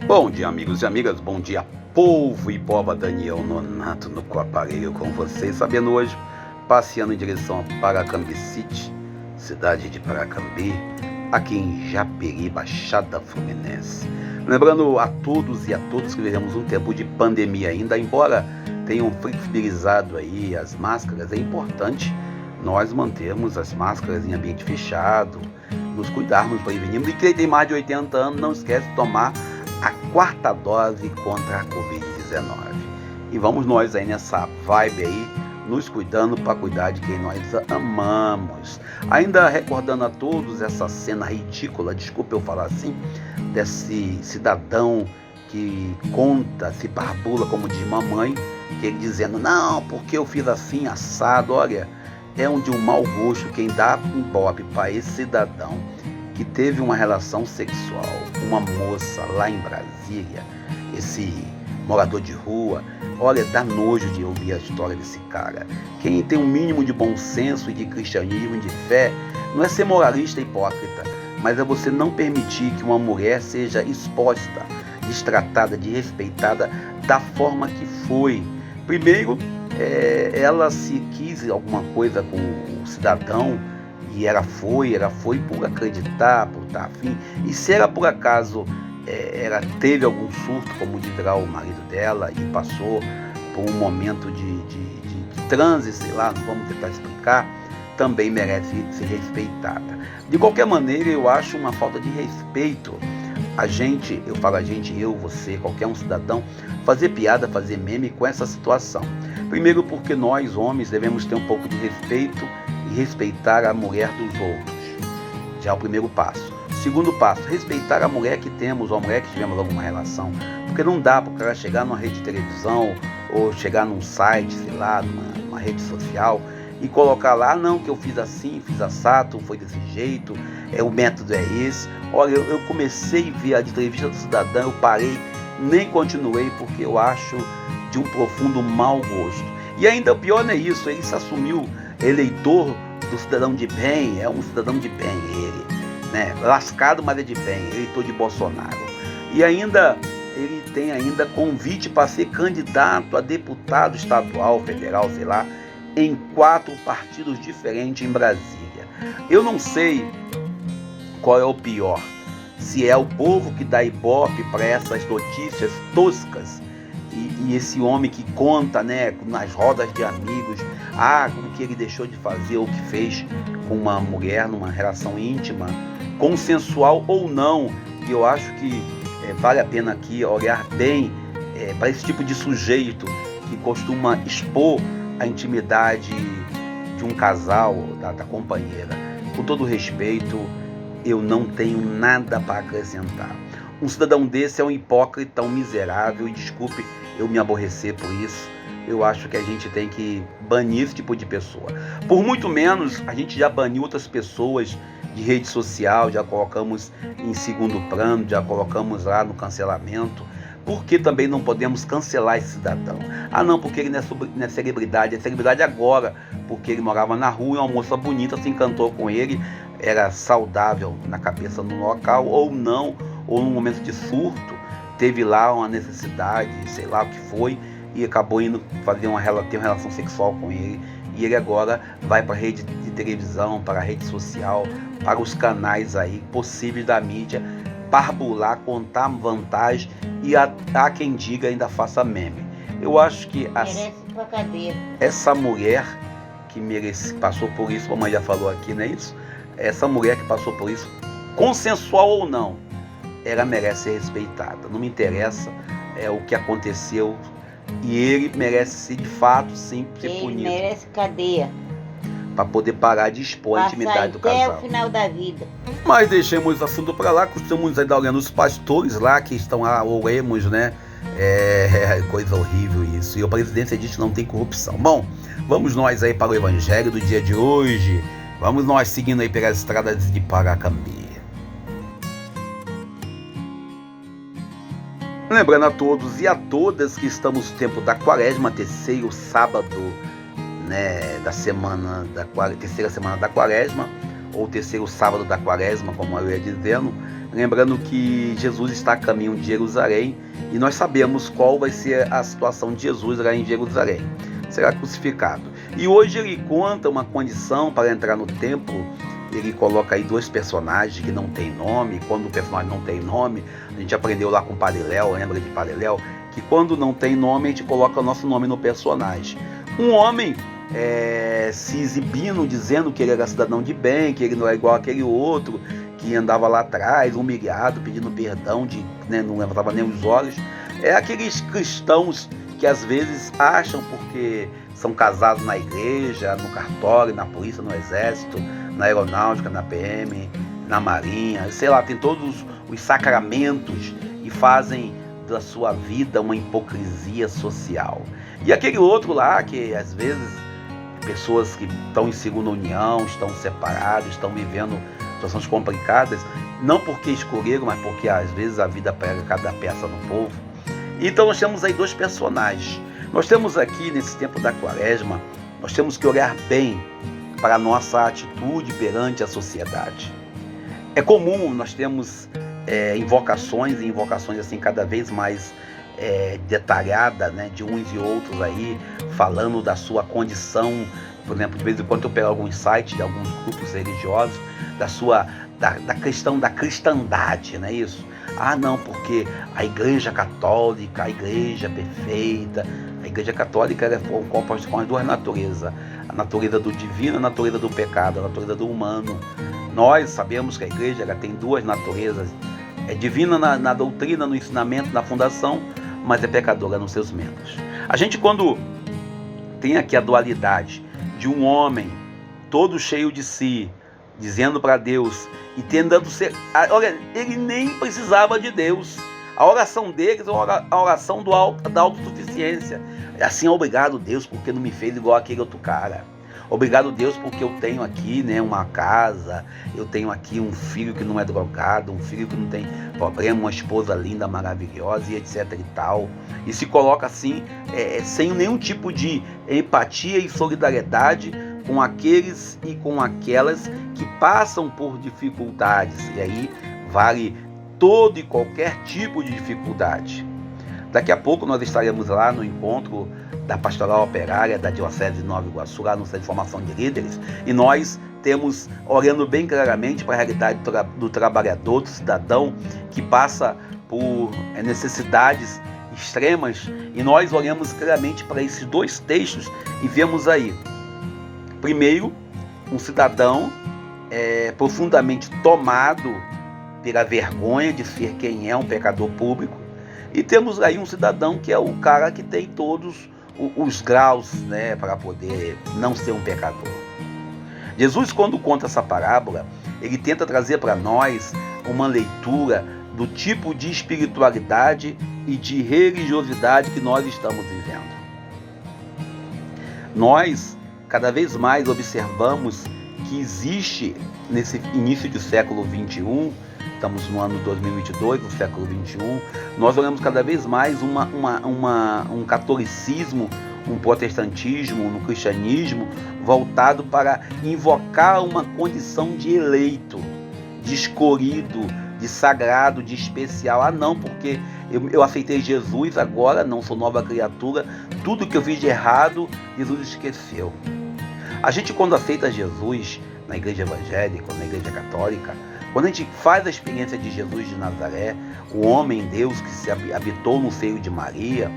Bom dia, amigos e amigas, bom dia, povo e pova. Daniel Nonato no aparelho com vocês, sabendo hoje, passeando em direção a Paracambi City, cidade de Paracambi, aqui em Japeri, Baixada Fluminense. Lembrando a todos e a todas que vivemos um tempo de pandemia ainda, embora tenham flexibilizado aí as máscaras, é importante nós mantermos as máscaras em ambiente fechado, nos cuidarmos, prevenirmos. E quem tem mais de 80 anos, não esquece de tomar a quarta dose contra a Covid-19. E vamos nós aí nessa vibe aí, nos cuidando para cuidar de quem nós amamos. Ainda recordando a todos essa cena ridícula, desculpa eu falar assim, desse cidadão que conta, se barbula, como diz mamãe, que ele dizendo, não, porque eu fiz assim, assado. Olha, é de um mau gosto quem dá um bope para esse cidadão que teve uma relação sexual com uma moça lá em Brasília, esse morador de rua. Olha, dá nojo de ouvir a história desse cara. Quem tem um mínimo de bom senso e de cristianismo, de fé, não é ser moralista e hipócrita, mas é você não permitir que uma mulher seja exposta, destratada, desrespeitada da forma que foi. Primeiro, ela se quis alguma coisa com o cidadão, e ela foi por acreditar, por estar afim. E se ela por acaso ela teve algum surto, como dirá o marido dela, e passou por um momento de transe, sei lá, não vamos tentar explicar, também merece ser respeitada. De qualquer maneira, eu acho uma falta de respeito a gente, eu falo a gente, eu, você, qualquer um cidadão, fazer piada, fazer meme com essa situação. Primeiro porque nós, homens, devemos ter um pouco de respeito e respeitar a mulher dos outros. Já é o primeiro passo. Segundo passo, respeitar a mulher que temos, ou a mulher que tivemos alguma relação. Porque não dá para o cara chegar numa rede de televisão, ou chegar num site, sei lá, numa rede social, e colocar lá, não, que eu fiz assim, fiz assado, foi desse jeito, o método é esse. Olha, eu comecei a ver a entrevista do cidadão, eu parei, nem continuei, porque eu acho de um profundo mau gosto. E ainda o pior não é isso, ele se assumiu eleitor do cidadão de bem, é um cidadão de bem ele, né? Lascado, mas é de bem, eleitor de Bolsonaro. E ainda ele tem ainda convite para ser candidato a deputado estadual, federal, sei lá, em 4 partidos diferentes em Brasília. Eu não sei qual é o pior, se é o povo que dá ibope para essas notícias toscas, e esse homem que conta, né, nas rodas de amigos, o que ele deixou de fazer, ou o que fez com uma mulher numa relação íntima, consensual ou não. E eu acho que vale a pena aqui olhar bem para esse tipo de sujeito que costuma expor a intimidade de um casal, da companheira. Com todo respeito, eu não tenho nada para acrescentar. Um cidadão desse é um hipócrita, um miserável, e desculpe eu me aborrecer por isso. Eu acho que a gente tem que banir esse tipo de pessoa. Por muito menos, a gente já baniu outras pessoas de rede social, já colocamos em segundo plano, já colocamos lá no cancelamento. Por que também não podemos cancelar esse cidadão? Não, porque ele não é celebridade. É celebridade agora, porque ele morava na rua e uma moça bonita se encantou com ele, era saudável na cabeça no local, ou não, ou num momento de surto, teve lá uma necessidade, sei lá o que foi, e acabou indo ter uma relação sexual com ele, e ele agora vai para a rede de televisão, para a rede social, para os canais aí possíveis da mídia, parbular, contar vantagem, e há quem diga ainda faça meme. Eu acho que essa mulher que passou por isso, como a mãe já falou aqui, não é isso? Essa mulher que passou por isso, consensual ou não, ela merece ser respeitada. Não me interessa o que aconteceu, e ele merece, de fato, sim, ser punido. Ele merece cadeia. Para poder parar de expor a intimidade do casal. Até o final da vida. Mas deixemos o assunto para lá, costumamos ainda olhando os pastores lá que estão lá, oremos, né? Coisa horrível isso. E a presidência diz que não tem corrupção. Bom, vamos nós aí para o evangelho do dia de hoje. Vamos nós seguindo aí pelas estradas de Paracambi. Lembrando a todos e a todas que estamos no tempo da quaresma, terceiro sábado, né, da semana terceira semana da quaresma, ou terceiro sábado da quaresma, como eu ia dizendo, lembrando que Jesus está a caminho de Jerusalém e nós sabemos qual vai ser a situação de Jesus lá em Jerusalém. Será crucificado. E hoje ele conta uma condição para entrar no templo. Ele coloca aí dois personagens que não tem nome. Quando o personagem não tem nome, a gente aprendeu lá com Pariléu, lembra de Pariléu? Que quando não tem nome, a gente coloca o nosso nome no personagem. Um homem se exibindo, dizendo que ele era cidadão de bem, que ele não é igual aquele outro, que andava lá atrás, humilhado, pedindo perdão, não levantava nem os olhos. É aqueles cristãos que às vezes acham, porque são casados na igreja, no cartório, na polícia, no exército, na aeronáutica, na PM, na marinha, sei lá, tem todos os sacramentos e fazem da sua vida uma hipocrisia social. E aquele outro lá, que às vezes pessoas que estão em segunda união, estão separados, estão vivendo situações complicadas, não porque escolheram, mas porque às vezes a vida pega cada peça no povo. Então nós temos aí dois personagens. Nós temos aqui, nesse tempo da quaresma, nós temos que olhar bem para a nossa atitude perante a sociedade. É comum nós temos invocações assim cada vez mais detalhada, né, de uns e outros aí, falando da sua condição. Por exemplo, de vez em quando eu pego alguns sites de alguns grupos religiosos, da questão da cristandade, não é isso? Ah, não, porque a Igreja Católica, a Igreja perfeita, a Igreja Católica é composta com as duas naturezas, a natureza do divino, a natureza do pecado, a natureza do humano. Nós sabemos que a Igreja tem duas naturezas, é divina na doutrina, no ensinamento, na fundação, mas é pecadora nos seus membros. A gente, quando tem aqui a dualidade de um homem todo cheio de si, dizendo para Deus e tentando ser... Olha, ele nem precisava de Deus. A oração deles é a oração da autossuficiência. É assim, obrigado Deus porque não me fez igual aquele outro cara. Obrigado Deus porque eu tenho aqui, né, uma casa, eu tenho aqui um filho que não é drogado, um filho que não tem problema, uma esposa linda, maravilhosa e etc e tal. E se coloca assim, sem nenhum tipo de empatia e solidariedade com aqueles e com aquelas que passam por dificuldades. E aí vale todo e qualquer tipo de dificuldade. Daqui a pouco nós estaremos lá no encontro da Pastoral Operária da Diocese de Nova Iguaçu, lá no Centro de Formação de Líderes, e nós temos, olhando bem claramente para a realidade do trabalhador, do cidadão, que passa por necessidades extremas, e nós olhamos claramente para esses dois textos e vemos aí, primeiro, um cidadão profundamente tomado pela vergonha de ser quem é um pecador público, e temos aí um cidadão que é o cara que tem todos os graus, né, para poder não ser um pecador. Jesus, quando conta essa parábola, ele tenta trazer para nós uma leitura do tipo de espiritualidade e de religiosidade que nós estamos vivendo. Nós, cada vez mais, observamos que existe, nesse início do século XXI, estamos no ano 2022, no século XXI, nós olhamos cada vez mais um catolicismo, um protestantismo, um cristianismo voltado para invocar uma condição de eleito, de escolhido, de sagrado, de especial. Ah não, porque eu aceitei Jesus, agora não sou nova criatura, tudo que eu fiz de errado, Jesus esqueceu. A gente, quando aceita Jesus na igreja evangélica, na igreja católica, quando a gente faz a experiência de Jesus de Nazaré, o homem Deus que se habitou no seio de Maria,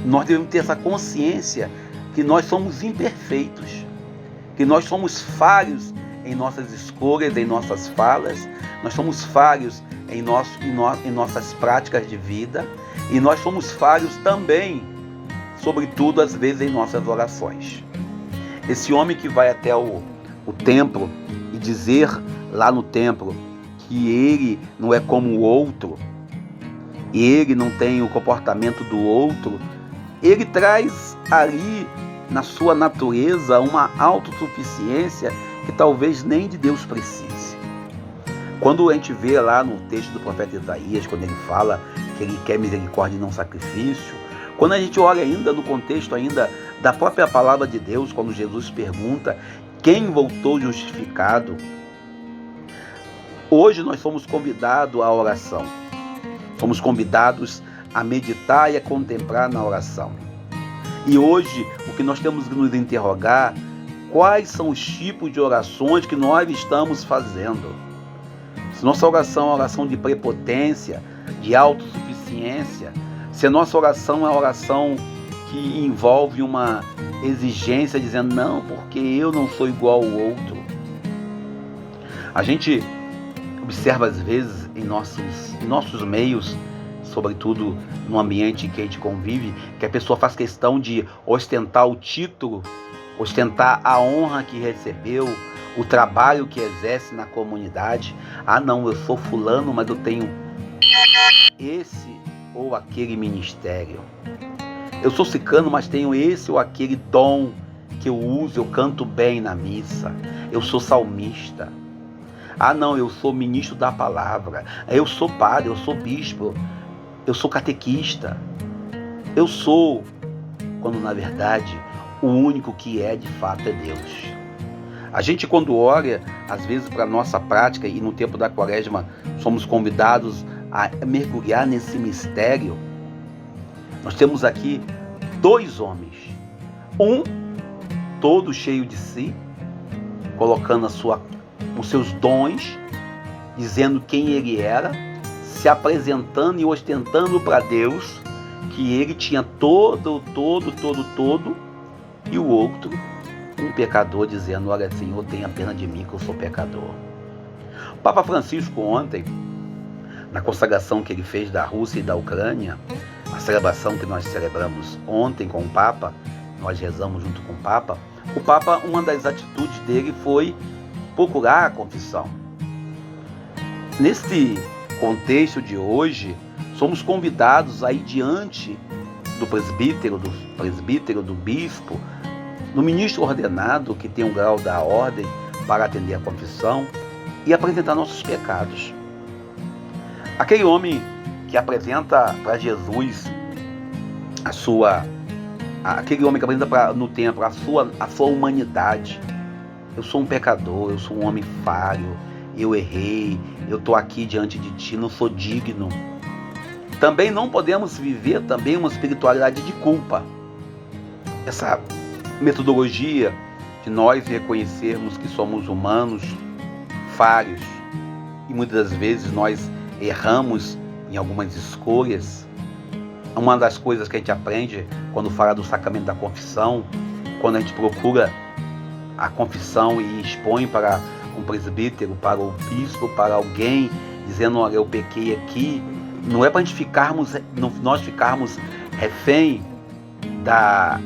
nós devemos ter essa consciência que nós somos imperfeitos, que nós somos falhos em nossas escolhas, em nossas falas, nós somos falhos em nossas práticas de vida, e nós somos falhos também, sobretudo às vezes em nossas orações. Esse homem que vai até o templo e dizer lá no templo que ele não é como o outro, e ele não tem o comportamento do outro, ele traz ali na sua natureza uma autossuficiência que talvez nem de Deus precise. Quando a gente vê lá no texto do profeta Isaías, quando ele fala que ele quer misericórdia e não sacrifício, quando a gente olha ainda no contexto ainda da própria palavra de Deus, quando Jesus pergunta quem voltou justificado, Hoje nós somos convidados à oração. Somos convidados a meditar e a contemplar na oração. E hoje o que nós temos que nos interrogar, quais são os tipos de orações que nós estamos fazendo? Se nossa oração é uma oração de prepotência, de autossuficiência, se a nossa oração é uma oração que envolve uma exigência dizendo, não, porque eu não sou igual ao outro. A gente observa às vezes em nossos meios, sobretudo no ambiente em que a gente convive, que a pessoa faz questão de ostentar o título, ostentar a honra que recebeu, o trabalho que exerce na comunidade. Ah não, eu sou fulano, mas eu tenho esse ou aquele ministério. Eu sou ciclano, mas tenho esse ou aquele dom que eu uso, eu canto bem na missa. Eu sou salmista. Ah não, eu sou ministro da palavra. Eu sou padre, eu sou bispo. Eu sou catequista. Eu sou, quando na verdade o único que é de fato é Deus. A gente quando ora, às vezes para a nossa prática, e no tempo da quaresma somos convidados a mergulhar nesse mistério, nós temos aqui dois homens. Um, todo cheio de si, colocando os seus dons, dizendo quem ele era, se apresentando e ostentando para Deus que ele tinha todo, e o outro, um pecador, dizendo, olha Senhor, tenha pena de mim que eu sou pecador. O Papa Francisco ontem, na consagração que ele fez da Rússia e da Ucrânia, a celebração que nós celebramos ontem com o Papa, nós rezamos junto com o Papa, uma das atitudes dele foi procurar a confissão. Nesse contexto de hoje, somos convidados a ir diante do presbítero, do bispo, do ministro ordenado que tem um grau da ordem para atender a confissão e apresentar nossos pecados. Aquele homem que apresenta para Jesus aquele homem que apresenta no templo a sua humanidade. Eu sou um pecador, eu sou um homem falho, eu errei, eu estou aqui diante de ti, não sou digno. Também não podemos viver também uma espiritualidade de culpa. Essa metodologia de nós reconhecermos que somos humanos, falhos, e muitas das vezes nós erramos em algumas escolhas. Uma das coisas que a gente aprende quando fala do sacramento da confissão, quando a gente procura a confissão e expõe para um presbítero, para o bispo, para alguém, dizendo, olha, eu pequei aqui, não é para nós ficarmos refém da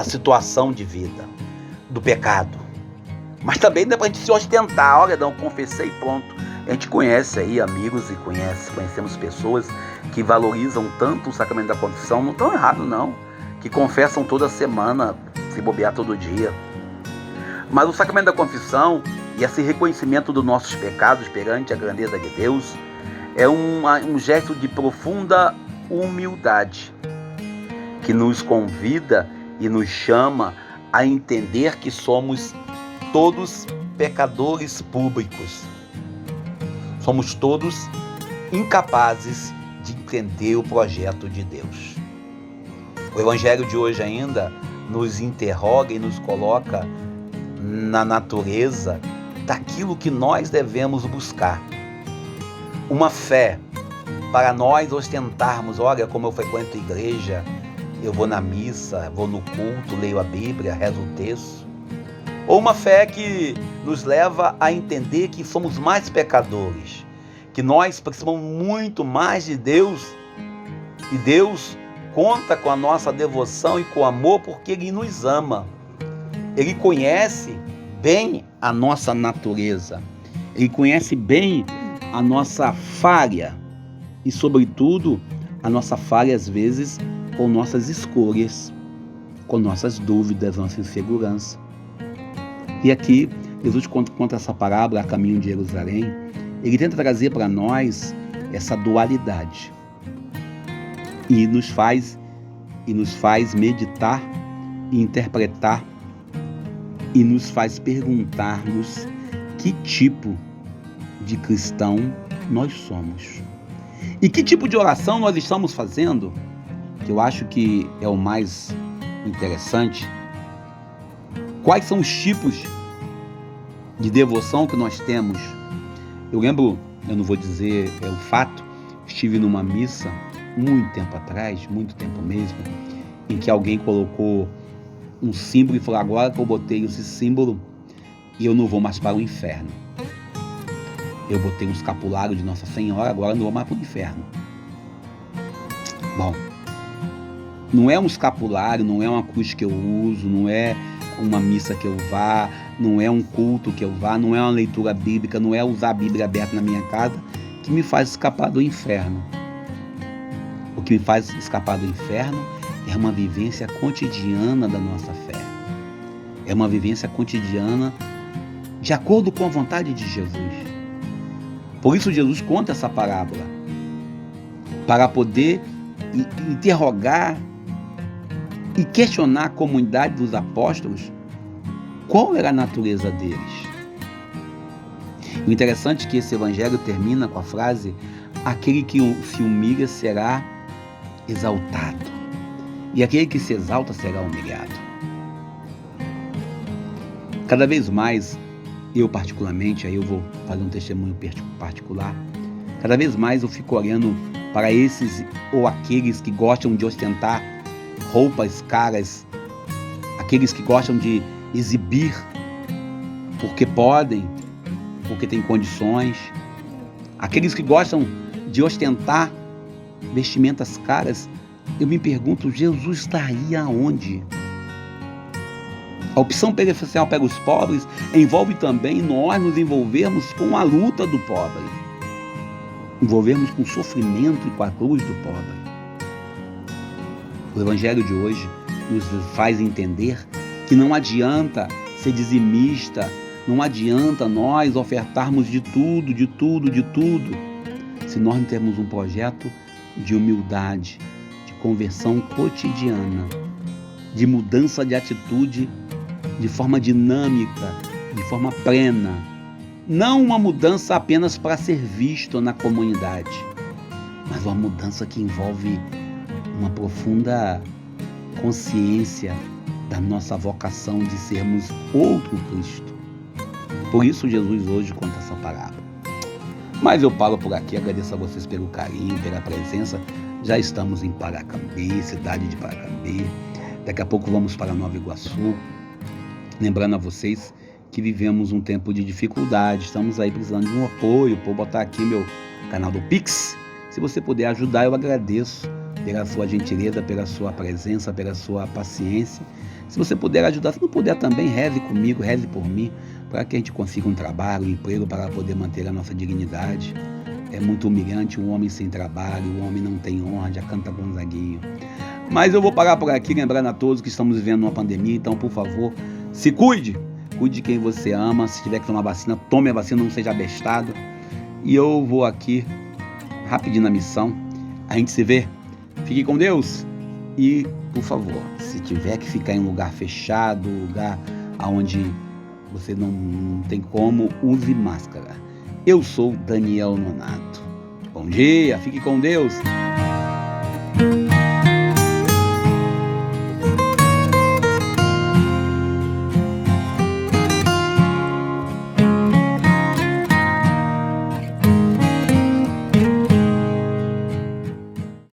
situação de vida, do pecado. Mas também não é para a gente se ostentar, olha, não, confessei e pronto. A gente conhece aí amigos e conhecemos pessoas que valorizam tanto o sacramento da confissão, não estão errados não, que confessam toda semana, se bobear todo dia. Mas o sacramento da confissão e esse reconhecimento dos nossos pecados perante a grandeza de Deus é um gesto de profunda humildade que nos convida e nos chama a entender que somos todos pecadores públicos. Somos todos incapazes de entender o projeto de Deus. O Evangelho de hoje ainda nos interroga e nos coloca na natureza daquilo que nós devemos buscar. Uma fé para nós ostentarmos, olha como eu frequento a igreja, eu vou na missa, vou no culto, leio a Bíblia, rezo o texto. Ou uma fé que nos leva a entender que somos mais pecadores, que nós precisamos muito mais de Deus, e Deus conta com a nossa devoção e com o amor porque Ele nos ama. Ele conhece bem a nossa natureza, Ele conhece bem a nossa falha e, sobretudo, a nossa falha, às vezes, com nossas escolhas, com nossas dúvidas, nossa insegurança. E aqui, Jesus conta essa parábola, a caminho de Jerusalém. Ele tenta trazer para nós essa dualidade e nos faz meditar e interpretar e nos faz perguntarmos que tipo de cristão nós somos. E que tipo de oração nós estamos fazendo? Que eu acho que é o mais interessante. Quais são os tipos de devoção que nós temos? Eu lembro, eu não vou dizer o fato, estive numa missa muito tempo atrás, muito tempo mesmo, em que alguém colocou um símbolo e falou: agora que eu botei esse símbolo, eu não vou mais para o inferno. Eu botei um escapulário de Nossa Senhora, agora eu não vou mais para o inferno. Bom, não é um escapulário, não é uma cruz que eu uso, não é uma missa que eu vá, não é um culto que eu vá, não é uma leitura bíblica, não é usar a Bíblia aberta na minha casa que me faz escapar do inferno. O que me faz escapar do inferno é uma vivência cotidiana da nossa fé. É uma vivência cotidiana de acordo com a vontade de Jesus. Por isso Jesus conta essa parábola, para poder interrogar e questionar a comunidade dos apóstolos qual era a natureza deles. O interessante é que esse evangelho termina com a frase: aquele que se humilha será exaltado, e aquele que se exalta será humilhado. Cada vez mais, eu particularmente, aí eu vou fazer um testemunho particular, cada vez mais eu fico olhando para esses ou aqueles que gostam de ostentar roupas caras, aqueles que gostam de exibir porque podem, porque têm condições, aqueles que gostam de ostentar vestimentas caras. Eu me pergunto, Jesus estaria aonde? A opção preferencial para os pobres envolve também nós nos envolvermos com a luta do pobre, envolvermos com o sofrimento e com a cruz do pobre. O Evangelho de hoje nos faz entender que não adianta ser dizimista, não adianta nós ofertarmos de tudo, se nós não temos um projeto de humildade, de conversão cotidiana, de mudança de atitude de forma dinâmica, de forma plena. Não uma mudança apenas para ser visto na comunidade, mas uma mudança que envolve uma profunda consciência da nossa vocação de sermos outro Cristo. Por isso Jesus hoje conta essa parábola. Mas eu paro por aqui, agradeço a vocês pelo carinho, pela presença. Já estamos em Paracambi, cidade de Paracambi. Daqui a pouco vamos para Nova Iguaçu. Lembrando a vocês que vivemos um tempo de dificuldade, estamos aí precisando de um apoio. Vou botar aqui meu canal do Pix. Se você puder ajudar, eu agradeço pela sua gentileza, pela sua presença, pela sua paciência. Se você puder ajudar, se não puder também, reze comigo, reze por mim, para que a gente consiga um trabalho, um emprego, para poder manter a nossa dignidade. É muito humilhante um homem sem trabalho, o homem não tem honra, já canta Gonzaguinho. Mas eu vou parar por aqui, lembrando a todos que estamos vivendo uma pandemia, então, por favor, se cuide de quem você ama. Se tiver que tomar vacina, tome a vacina, não seja abestado. E eu vou aqui, rapidinho na missão. A gente se vê. Fique com Deus. E, por favor, se tiver que ficar em um lugar fechado, lugar onde você não tem como, use máscara. Eu sou Daniel Nonato. Bom dia, fique com Deus.